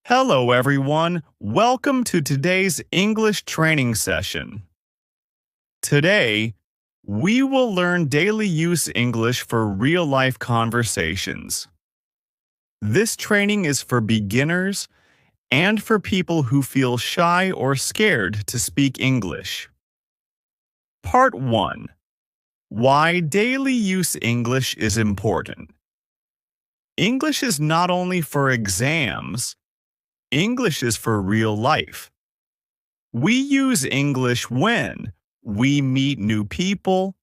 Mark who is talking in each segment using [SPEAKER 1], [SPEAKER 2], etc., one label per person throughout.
[SPEAKER 1] Hello, everyone. Welcome to today's English training session. Today, we will learn daily use English for real-life conversations. This training is for beginners and for people who feel shy or scared to speak English. Part 1. Why daily use English is important. English is not only for exams, English is for real life. We use English when we meet new people,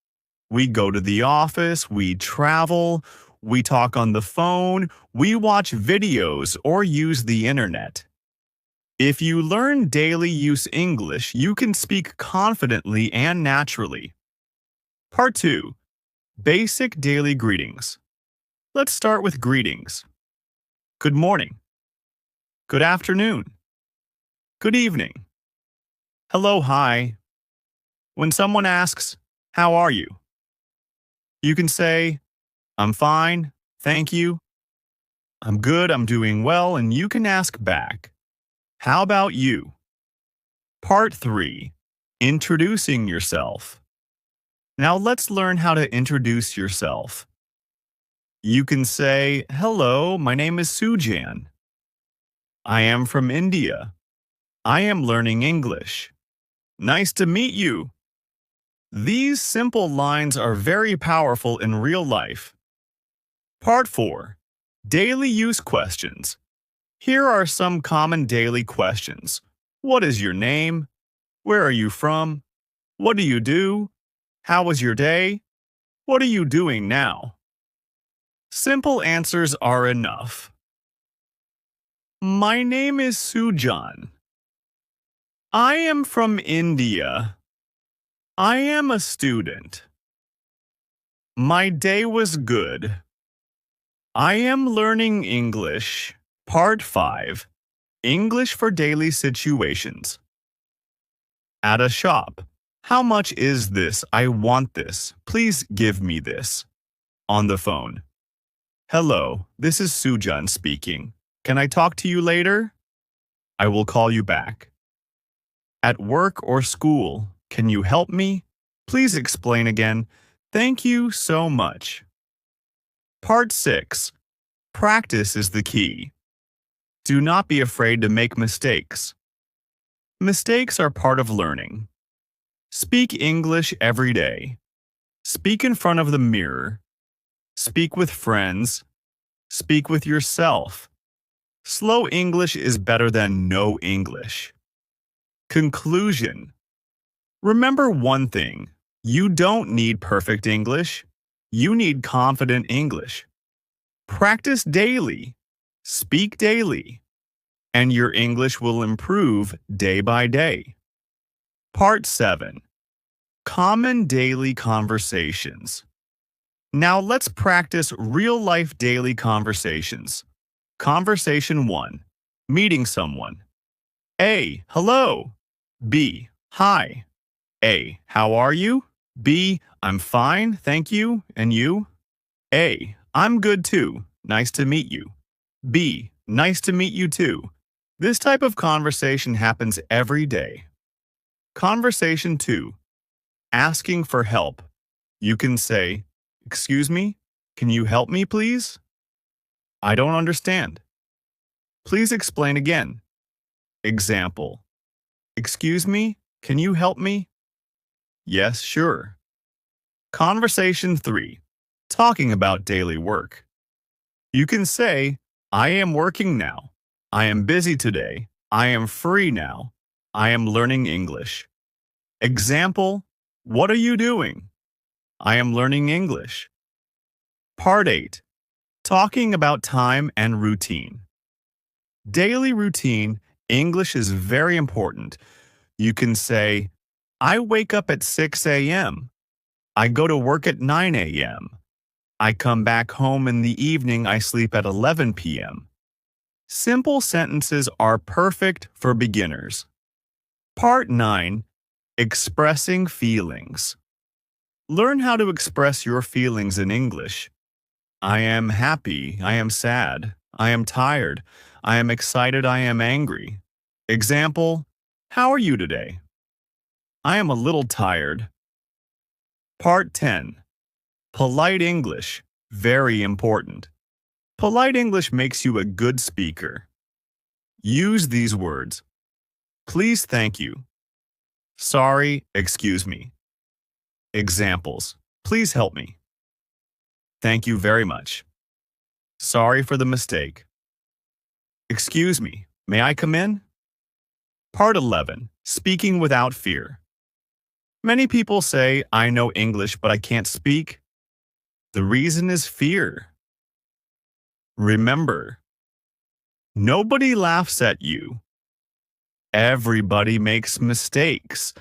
[SPEAKER 1] we go to the office, we travel, we talk on the phone, we watch videos, or use the internet. If you learn daily use English, you can speak confidently and naturally. Part 2. Basic daily greetings. Let's start with greetings. Good morning. Good afternoon. Good evening. Hello, hi. When someone asks, how are you? You can say, I'm fine, thank you. I'm good, I'm doing well, and you can ask back, how about you? Part 3. Introducing yourself. Now let's learn how to introduce yourself. You can say, hello, my name is Sujan. I am from India. I am learning English. Nice to meet you. These simple lines are very powerful in real life. Part 4. Daily use questions. Here are some common daily questions. What is your name? Where are you from? What do you do? How was your day? What are you doing now? Simple answers are enough. My name is Sujan. I am from India. I am a student. My day was good. I am learning English. Part 5. English for daily situations. At a shop. How much is this? I want this. Please give me this. On the phone. Hello, this is Sujan speaking. Can I talk to you later? I will call you back. At work or school, can you help me? Please explain again. Thank you so much. Part 6. Practice is the key. Do not be afraid to make mistakes. Mistakes are part of learning. Speak English every day. Speak in front of the mirror. Speak with friends. Speak with yourself. Slow English is better than no English. Conclusion. Remember one thing. You don't need perfect English. You need confident English. Practice daily. Speak daily. And your English will improve day by day. Part 7. Common daily conversations. Now let's practice real-life daily conversations. Conversation 1. Meeting someone. A. Hello. B. Hi. A. How are you? B. I'm fine, thank you. And you? A. I'm good too. Nice to meet you. B. Nice to meet you too. This type of conversation happens every day. Conversation 2. Asking for help. You can say, excuse me, can you help me please? I don't understand. Please explain again. Example. Excuse me, can you help me? Yes, sure. Conversation 3. Talking about daily work. You can say, I am working now. I am busy today. I am free now. I am learning English. Example. What are you doing? I am learning English. Part 8. Talking about time and routine. Daily routine, English is very important. You can say, I wake up at 6 a.m. I go to work at 9 a.m. I come back home in the evening. I sleep at 11 p.m. Simple sentences are perfect for beginners. Part 9. Expressing feelings. Learn how to express your feelings in English. I am happy. I am sad. I am tired. I am excited, I am angry. Example, how are you today? I am a little tired. Part 10. Polite English. Very important. Polite English makes you a good speaker. Use these words. Please, thank you. Sorry, excuse me. Examples. Please help me. Thank you very much. Sorry for the mistake. Excuse me, may I come in? Part 11. Speaking without fear. Many people say, I know English, but I can't speak. The reason is fear. Remember, nobody laughs at you. Everybody makes mistakes.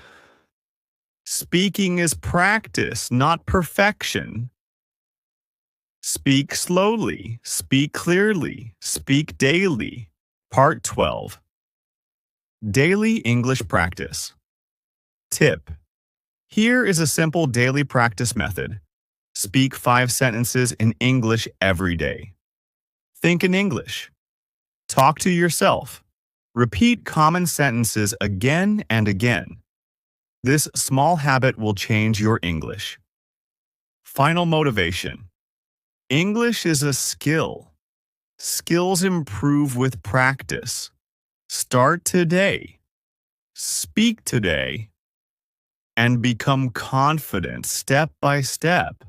[SPEAKER 1] Speaking is practice, not perfection. Speak slowly, speak clearly, speak daily. Part 12. Daily English practice. Tip. Here is a simple daily practice method. Speak 5 sentences in English every day. Think in English. Talk to yourself. Repeat common sentences again and again. This small habit will change your English. Final motivation. English is a skill. Skills improve with practice. Start today. Speak today. And become confident step by step.